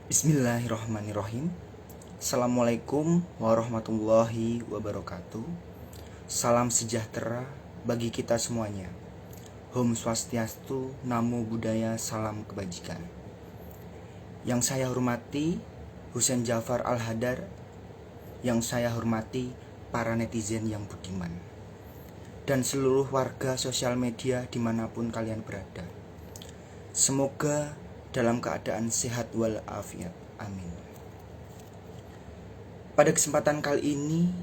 Bismillahirrahmanirrahim. Assalamualaikum warahmatullahi wabarakatuh. Salam sejahtera bagi kita semuanya. Om Swastiastu, Namo Buddhaya, salam kebajikan. Yang saya hormati Husain Jafar Al-Hadar. Yang saya hormati para netizen yang budiman, dan seluruh warga sosial media dimanapun kalian berada. Semoga dalam keadaan sehat walafiat. Amin. Pada kesempatan kali ini,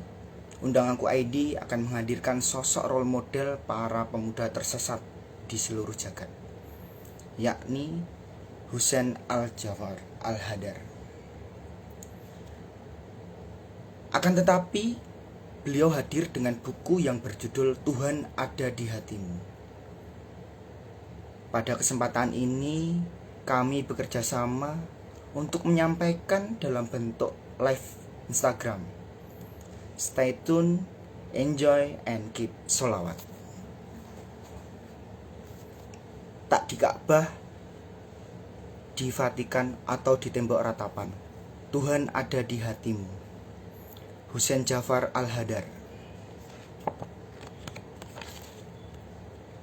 Undang Aku ID akan menghadirkan sosok role model para pemuda tersesat di seluruh jagat, yakni Husain Al-Jafar Al-Hadar. Akan tetapi, beliau hadir dengan buku yang berjudul Tuhan Ada di Hatimu. Pada kesempatan ini, kami bekerja sama untuk menyampaikan dalam bentuk live Instagram. Stay tune, enjoy, and keep sholawat. Tak di Ka'bah, di Vatikan, atau di tembok ratapan, Tuhan ada di hatimu. Husain Jafar Al-Hadar.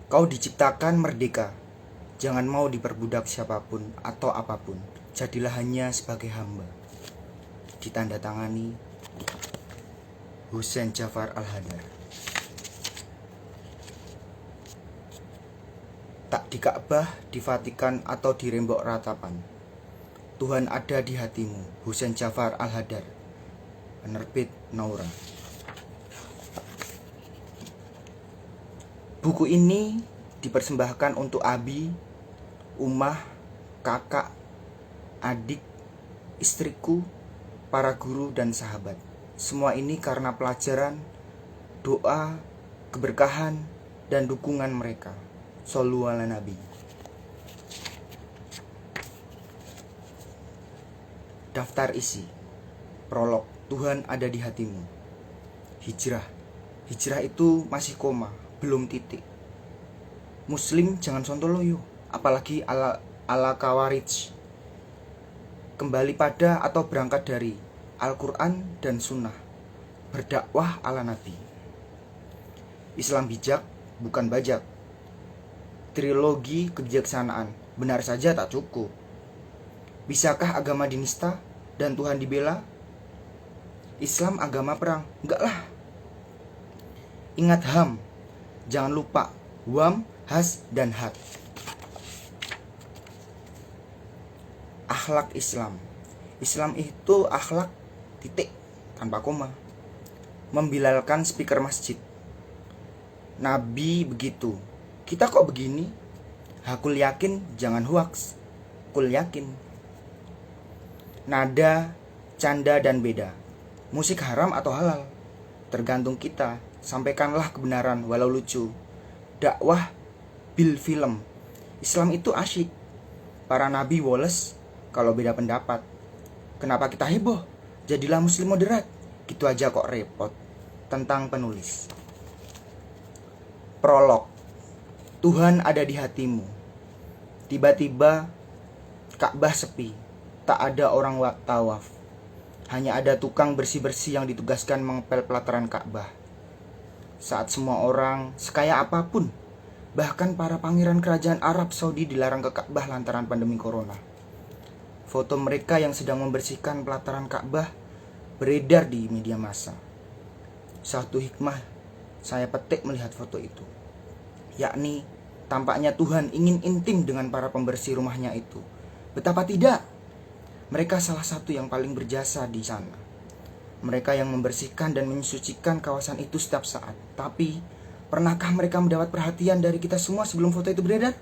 Kau diciptakan merdeka. Jangan mau diperbudak siapapun atau apapun. Jadilah hanya sebagai hamba. Ditandatangani Husain Jafar Al-Hadar. Tak di Ka'bah, di Vatikan, atau di tembok ratapan, Tuhan ada di hatimu. Husain Jafar Al-Hadar. Penerbit Naura. Buku ini dipersembahkan untuk Abi, Umah, kakak, adik, istriku, para guru dan sahabat. Semua ini karena pelajaran, doa, keberkahan, dan dukungan mereka. Shollu ala Nabi. Daftar isi. Prolog. Tuhan ada di hatimu. Hijrah. Hijrah itu masih koma, belum titik. Muslim jangan sontoloyo, apalagi ala Kawarij. Kembali pada atau berangkat dari Al-Quran dan Sunnah. Berdakwah ala Nabi. Islam bijak, bukan bajak. Trilogi kebijaksanaan, benar saja tak cukup. Bisakah agama dinista dan Tuhan dibela? Islam agama perang, enggak lah. Ingat HAM, jangan lupa WAM, HAS, dan HAT. Akhlak Islam. Islam itu akhlak titik, tanpa koma. Membilalkan speaker masjid. Nabi begitu. Kita kok begini? Hakul yakin, jangan hoaks. Kul yakin. Nada, canda, dan beda. Musik haram atau halal? Tergantung kita. Sampaikanlah kebenaran walau lucu. Dakwah bil film. Islam itu asyik. Para nabi woles kalau beda pendapat. Kenapa kita heboh? Jadilah muslim moderat. Gitu aja kok repot. Tentang penulis. Prolog. Tuhan ada di hatimu. Tiba-tiba Ka'bah sepi. Tak ada orang tawaf. Hanya ada tukang bersih-bersih yang ditugaskan mengepel pelataran Ka'bah. Saat semua orang, sekaya apapun, bahkan para pangeran kerajaan Arab Saudi dilarang ke Ka'bah lantaran pandemi corona. Foto mereka yang sedang membersihkan pelataran Ka'bah beredar di media massa. Satu hikmah saya petik melihat foto itu, yakni tampaknya Tuhan ingin intim dengan para pembersih rumahnya itu. Betapa tidak? Mereka salah satu yang paling berjasa di sana. Mereka yang membersihkan dan mensucikan kawasan itu setiap saat. Tapi, pernahkah mereka mendapat perhatian dari kita semua sebelum foto itu beredar?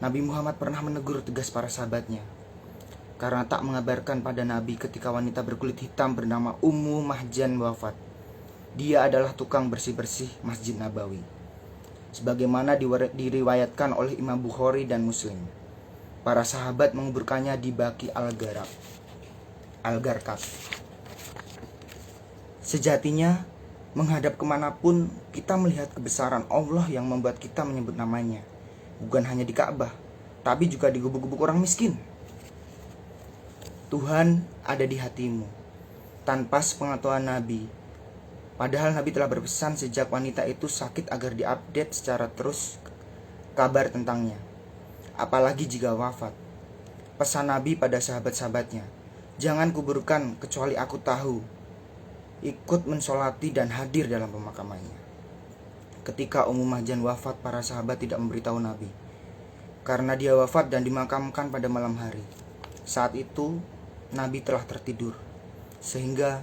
Nabi Muhammad pernah menegur tegas para sahabatnya karena tak mengabarkan pada Nabi ketika wanita berkulit hitam bernama Ummu Mahjan wafat. Dia adalah tukang bersih-bersih Masjid Nabawi, sebagaimana diriwayatkan oleh Imam Bukhari dan Muslim. Para sahabat menguburkannya di Baqi Al-Gharqad. Sejatinya, menghadap kemanapun kita melihat kebesaran Allah yang membuat kita menyebut namanya. Bukan hanya di Ka'bah, tapi juga di gubuk-gubuk orang miskin. Tuhan ada di hatimu. Tanpa sepengetahuan Nabi, padahal Nabi telah berpesan sejak wanita itu sakit agar diupdate secara terus kabar tentangnya, apalagi jika wafat. Pesan Nabi pada sahabat-sahabatnya, jangan kuburkan kecuali aku tahu, ikut mensolati dan hadir dalam pemakamannya. Ketika Ummu Mahjan wafat, para sahabat tidak memberitahu Nabi, karena dia wafat dan dimakamkan pada malam hari. Saat itu Nabi telah tertidur, sehingga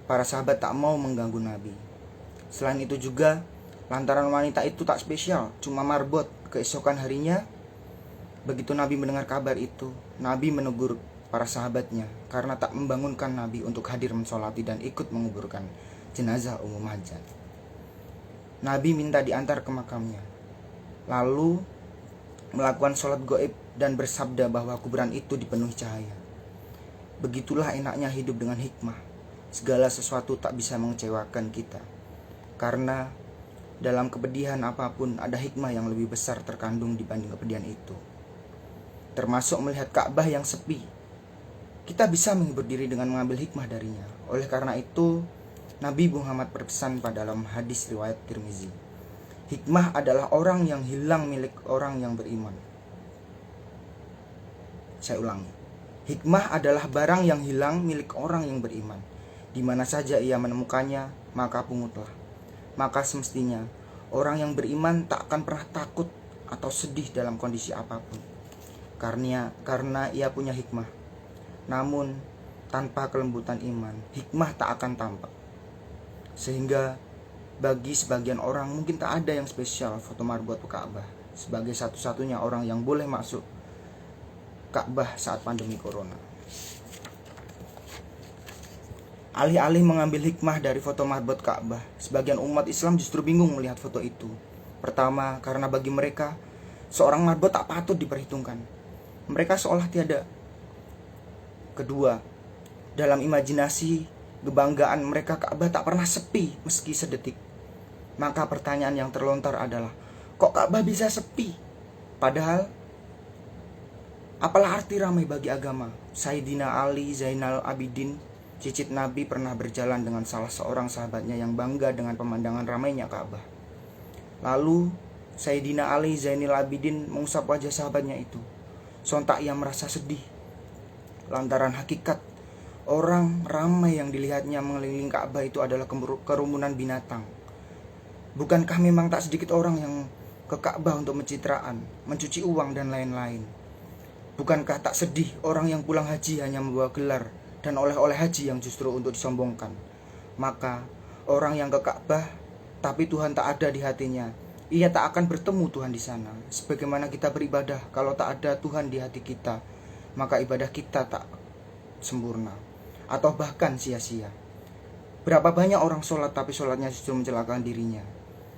para sahabat tak mau mengganggu Nabi. Selain itu juga, lantaran wanita itu tak spesial, cuma marbot, keesokan harinya, begitu Nabi mendengar kabar itu, Nabi menegur para sahabatnya karena tak membangunkan Nabi untuk hadir mensolati dan ikut menguburkan jenazah Ummu Mahjan. Nabi minta diantar ke makamnya, lalu melakukan sholat goib dan bersabda bahwa kuburan itu dipenuhi cahaya. Begitulah enaknya hidup dengan hikmah. Segala sesuatu tak bisa mengecewakan kita, karena dalam kepedihan apapun ada hikmah yang lebih besar terkandung dibanding kepedihan itu. Termasuk melihat Ka'bah yang sepi, kita bisa menghibur diri dengan mengambil hikmah darinya. Oleh karena itu, Nabi Muhammad berpesan pada dalam hadis riwayat Tirmizi, hikmah adalah orang yang hilang milik orang yang beriman. Saya ulangi, hikmah adalah barang yang hilang milik orang yang beriman. Di mana saja ia menemukannya, maka pungutlah. Maka semestinya orang yang beriman tak akan pernah takut atau sedih dalam kondisi apapun, karena ia punya hikmah. Namun tanpa kelembutan iman, hikmah tak akan tampak. Sehingga bagi sebagian orang mungkin tak ada yang spesial foto marbot Ka'bah sebagai satu-satunya orang yang boleh masuk Ka'bah saat pandemi corona. Alih-alih mengambil hikmah dari foto marbot Ka'bah, sebagian umat Islam justru bingung melihat foto itu. Pertama, karena bagi mereka seorang marbot tak patut diperhitungkan. Mereka seolah tiada. Kedua, dalam imajinasi kebanggaan mereka Ka'bah tak pernah sepi meski sedetik. Maka pertanyaan yang terlontar adalah, kok Ka'bah bisa sepi? Padahal, apalah arti ramai bagi agama? Sayyidina Ali Zainal Abidin, cicit Nabi, pernah berjalan dengan salah seorang sahabatnya yang bangga dengan pemandangan ramainya Ka'bah. Lalu Sayyidina Ali Zainal Abidin mengusap wajah sahabatnya itu. Sontak ia merasa sedih lantaran hakikat orang ramai yang dilihatnya mengelilingi Ka'bah itu adalah kerumunan binatang. Bukankah memang tak sedikit orang yang ke Ka'bah untuk pencitraan, mencuci uang dan lain-lain? Bukankah tak sedih orang yang pulang haji hanya membawa gelar dan oleh-oleh haji yang justru untuk disombongkan? Maka orang yang ke Ka'bah tapi Tuhan tak ada di hatinya, ia tak akan bertemu Tuhan di sana. Sebagaimana kita beribadah, kalau tak ada Tuhan di hati kita, maka ibadah kita tak sempurna atau bahkan sia-sia. Berapa banyak orang sholat tapi sholatnya justru mencelakakan dirinya.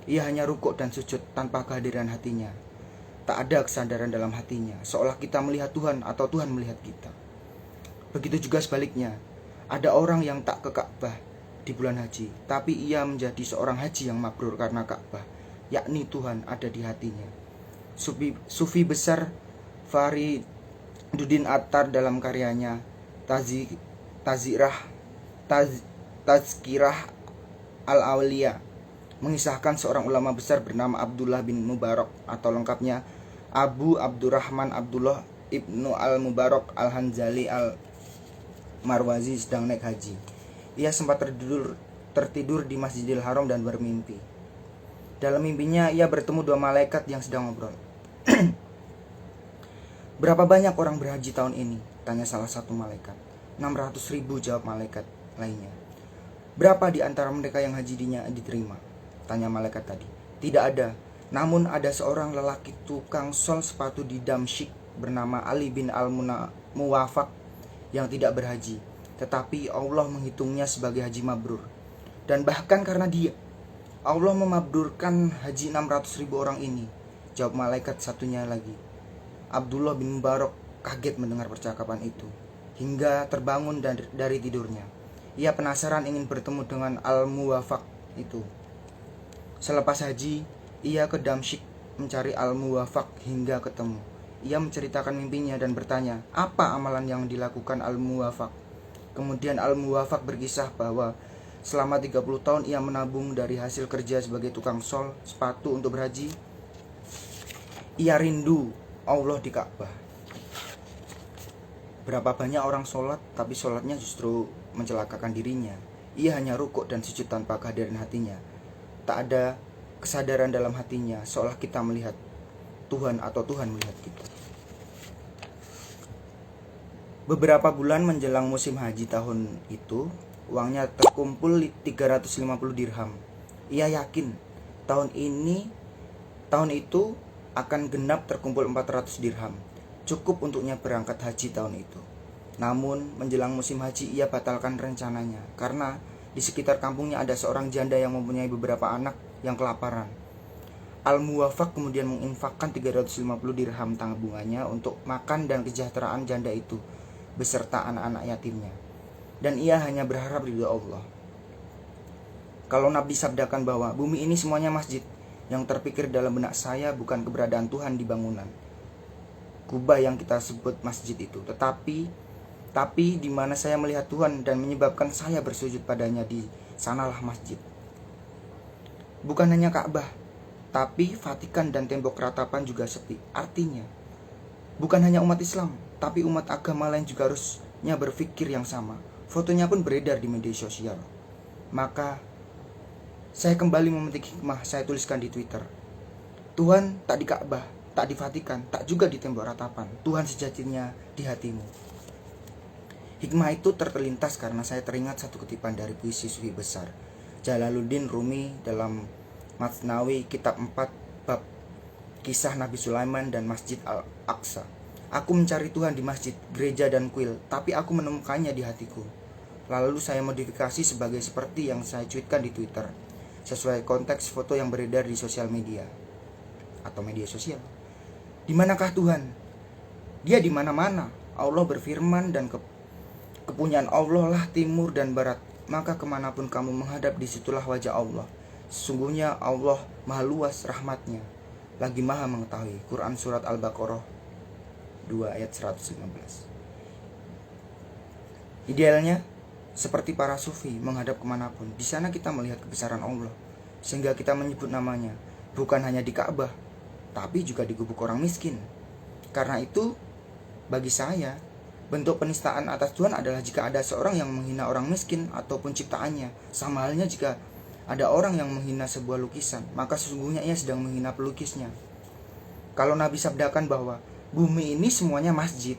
Ia hanya rukuk dan sujud tanpa kehadiran hatinya. Tak ada kesadaran dalam hatinya, seolah kita melihat Tuhan atau Tuhan melihat kita. Begitu juga sebaliknya, ada orang yang tak ke Ka'bah di bulan haji, tapi ia menjadi seorang haji yang mabrur karena Ka'bah, yakni Tuhan ada di hatinya. Sufi besar Fariduddin Attar dalam karyanya Tazkirah Al-Awliya mengisahkan seorang ulama besar bernama Abdullah bin Mubarak, atau lengkapnya Abu Abdurrahman Abdullah Ibnu Al-Mubarak Al-Hanzali Al-Marwazi sedang naik haji. Ia sempat tertidur di Masjidil Haram dan bermimpi. Dalam mimpinya ia bertemu dua malaikat yang sedang ngobrol. Berapa banyak orang berhaji tahun ini? Tanya salah satu malaikat. 600.000, jawab malaikat lainnya. Berapa di antara mereka yang hajinya diterima? Tanya malaikat tadi. Tidak ada. Namun ada seorang lelaki tukang sol sepatu di Damsyik bernama Ali bin Al-Muwafaq yang tidak berhaji, tetapi Allah menghitungnya sebagai haji mabrur. Dan bahkan karena dia, Allah memabrurkan haji 600.000 orang ini, jawab malaikat satunya lagi. Abdullah bin Mubarak kaget mendengar percakapan itu, hingga terbangun dari tidurnya. Ia penasaran ingin bertemu dengan Al-Muwafaq itu. Selepas haji, ia ke Damsyik mencari Al-Muwafaq hingga ketemu. Ia menceritakan mimpinya dan bertanya, apa amalan yang dilakukan Al-Muwafaq? Kemudian Al-Muwafaq berkisah bahwa selama 30 tahun ia menabung dari hasil kerja sebagai tukang sol sepatu untuk berhaji. Ia rindu Allah di Ka'bah. Berapa banyak orang sholat, tapi sholatnya justru mencelakakan dirinya. Ia hanya rukuk dan sujud tanpa kehadiran hatinya. Tak ada kesadaran dalam hatinya, seolah kita melihat Tuhan atau Tuhan melihat kita. Beberapa bulan menjelang musim haji tahun itu, uangnya terkumpul 350 dirham. Ia yakin tahun itu akan genap terkumpul 400 dirham. Cukup untuknya berangkat haji tahun itu. Namun menjelang musim haji ia batalkan rencananya karena di sekitar kampungnya ada seorang janda yang mempunyai beberapa anak yang kelaparan. Al-Muwafaq kemudian menginfakkan 350 dirham tabungannya untuk makan dan kesejahteraan janda itu beserta anak-anak yatimnya. Dan ia hanya berharap ridha Allah. Kalau Nabi sabdakan bahwa bumi ini semuanya masjid, yang terpikir dalam benak saya bukan keberadaan Tuhan di bangunan Kubah yang kita sebut masjid itu, tetapi di mana saya melihat Tuhan dan menyebabkan saya bersujud padanya, di sanalah masjid. Bukan hanya Ka'bah, tapi Vatikan dan tembok ratapan juga sepi. Artinya, bukan hanya umat Islam, tapi umat agama lain juga harusnya berpikir yang sama. Fotonya pun beredar di media sosial. Maka saya kembali memetik hikmah, saya tuliskan di Twitter. Tuhan tak di Ka'bah, tak di Vatikan, tak juga di tembok ratapan. Tuhan sejatinya di hatimu. Hikmah itu terlintas karena saya teringat satu kutipan dari puisi sufi besar Jalaluddin Rumi dalam Masnawi kitab 4 bab kisah Nabi Sulaiman dan Masjid Al-Aqsa. Aku mencari Tuhan di masjid, gereja dan kuil, tapi aku menemukannya di hatiku. Lalu saya modifikasi sebagai seperti yang saya cuitkan di Twitter, sesuai konteks foto yang beredar di sosial media atau media sosial. Di manakah Tuhan? Dia di mana-mana. Allah berfirman dan kepunyaan Allah lah timur dan barat. Maka kemanapun kamu menghadap, disitulah wajah Allah. Sesungguhnya Allah maha luas rahmatnya, lagi maha mengetahui. Quran Surat Al-Baqarah 2 ayat 115. Idealnya seperti para sufi menghadap kemanapun, di sana kita melihat kebesaran Allah, sehingga kita menyebut namanya bukan hanya di Ka'bah, tapi juga di gubuk orang miskin. Karena itu, bagi saya, bentuk penistaan atas Tuhan adalah jika ada seorang yang menghina orang miskin ataupun ciptaannya. Sama halnya jika ada orang yang menghina sebuah lukisan, maka sesungguhnya ia sedang menghina pelukisnya. Kalau Nabi sabdakan bahwa bumi ini semuanya masjid,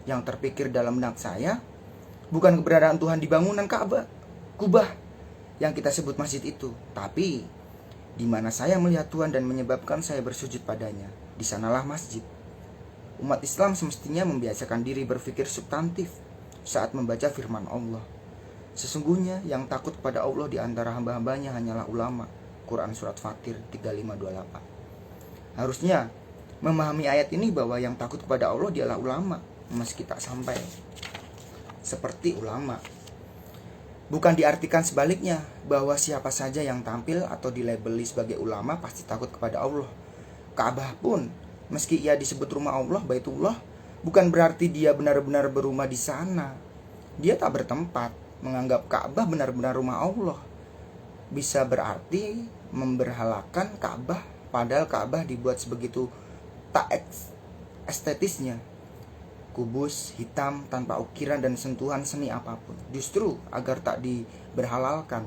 yang terpikir dalam benak saya bukan keberadaan Tuhan di bangunan Ka'bah, Kubah yang kita sebut masjid itu, tapi di mana saya melihat Tuhan dan menyebabkan saya bersujud padanya, di sanalah masjid. Umat Islam semestinya membiasakan diri berpikir substantif saat membaca firman Allah. Sesungguhnya yang takut kepada Allah di antara hamba-hambanya hanyalah ulama. Quran Surat Fatir 3528. Harusnya memahami ayat ini bahwa yang takut kepada Allah dialah ulama, meski tak sampai seperti ulama. Bukan diartikan sebaliknya, bahwa siapa saja yang tampil atau dilabeli sebagai ulama pasti takut kepada Allah. Ka'bah pun, meski ia disebut rumah Allah, Baitullah, bukan berarti dia benar-benar berumah di sana. Dia tak bertempat, menganggap Ka'bah benar-benar rumah Allah. Bisa berarti memberhalakan Ka'bah, padahal Ka'bah dibuat sebegitu tak estetisnya. Kubus, hitam, tanpa ukiran dan sentuhan seni apapun, justru agar tak diberhalalkan.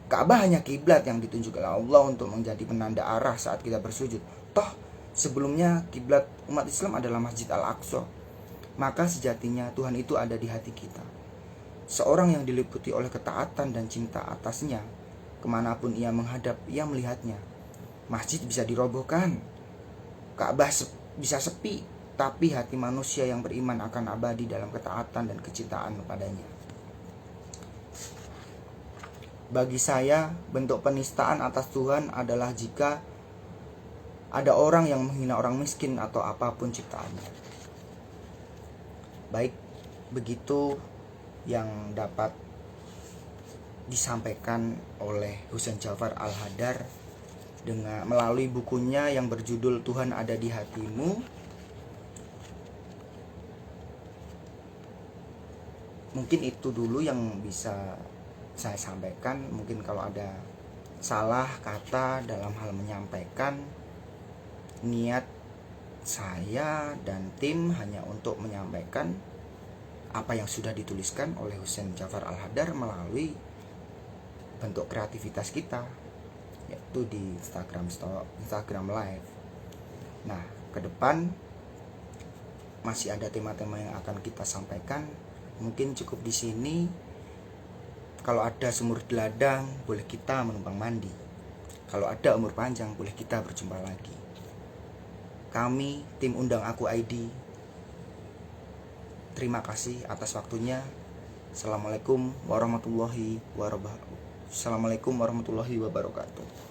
Ka'bah hanya kiblat yang ditunjuk oleh Allah untuk menjadi penanda arah saat kita bersujud. Toh sebelumnya kiblat umat Islam adalah Masjid Al-Aqsa. Maka sejatinya Tuhan itu ada di hati kita. Seorang yang diliputi oleh ketaatan dan cinta atasnya, kemanapun ia menghadap, ia melihatnya. Masjid bisa dirobohkan, Ka'bah bisa sepi, tapi hati manusia yang beriman akan abadi dalam ketaatan dan kecintaan kepadanya. Bagi saya, bentuk penistaan atas Tuhan adalah jika ada orang yang menghina orang miskin atau apapun ciptaannya. Baik, begitu yang dapat disampaikan oleh Husain Jafar Al-Hadar melalui bukunya yang berjudul Tuhan Ada di Hatimu. Mungkin itu dulu yang bisa saya sampaikan. Mungkin kalau ada salah kata dalam hal menyampaikan, niat saya dan tim hanya untuk menyampaikan apa yang sudah dituliskan oleh Husain Jafar Al-Hadar melalui bentuk kreativitas kita, yaitu di Instagram Live. Nah, ke depan masih ada tema-tema yang akan kita sampaikan. Mungkin cukup di sini. Kalau ada sumur di ladang, boleh kita menumpang mandi. Kalau ada umur panjang, boleh kita berjumpa lagi. Kami, tim Undang Aku ID, terima kasih atas waktunya. Assalamualaikum warahmatullahi wabarakatuh.